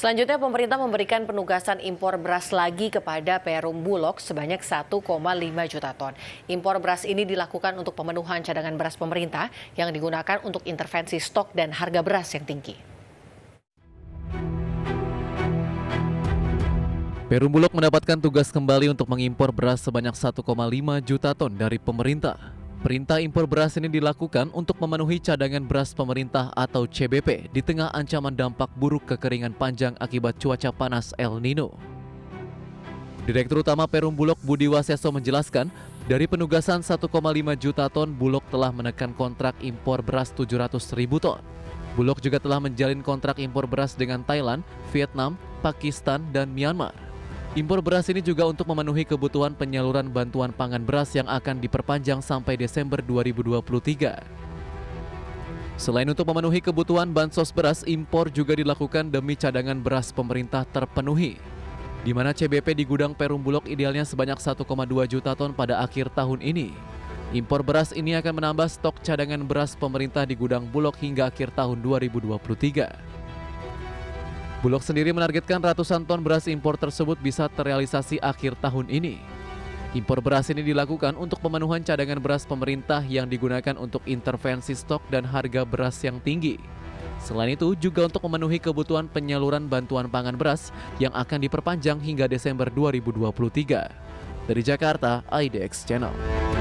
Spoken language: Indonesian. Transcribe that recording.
Selanjutnya, pemerintah memberikan penugasan impor beras lagi kepada Perum Bulog sebanyak 1,5 juta ton. Impor beras ini dilakukan untuk pemenuhan cadangan beras pemerintah yang digunakan untuk intervensi stok dan harga beras yang tinggi. Perum Bulog mendapatkan tugas kembali untuk mengimpor beras sebanyak 1,5 juta ton dari pemerintah. Perintah impor beras ini dilakukan untuk memenuhi cadangan beras pemerintah atau CBP di tengah ancaman dampak buruk kekeringan panjang akibat cuaca panas El Nino. Direktur Utama Perum Bulog Budi Waseso menjelaskan, dari penugasan 1,5 juta ton, Bulog telah menekan kontrak impor beras 700.000 ton. Bulog juga telah menjalin kontrak impor beras dengan Thailand, Vietnam, Pakistan, dan Myanmar. Impor beras ini juga untuk memenuhi kebutuhan penyaluran bantuan pangan beras yang akan diperpanjang sampai Desember 2023. Selain untuk memenuhi kebutuhan bansos beras, impor juga dilakukan demi cadangan beras pemerintah terpenuhi, di mana CBP di gudang Perum Bulog idealnya sebanyak 1,2 juta ton pada akhir tahun ini. Impor beras ini akan menambah stok cadangan beras pemerintah di gudang Bulog hingga akhir tahun 2023. Bulog sendiri menargetkan ratusan ton beras impor tersebut bisa terrealisasi akhir tahun ini. Impor beras ini dilakukan untuk pemenuhan cadangan beras pemerintah yang digunakan untuk intervensi stok dan harga beras yang tinggi. Selain itu juga untuk memenuhi kebutuhan penyaluran bantuan pangan beras yang akan diperpanjang hingga Desember 2023. Dari Jakarta, IDX Channel.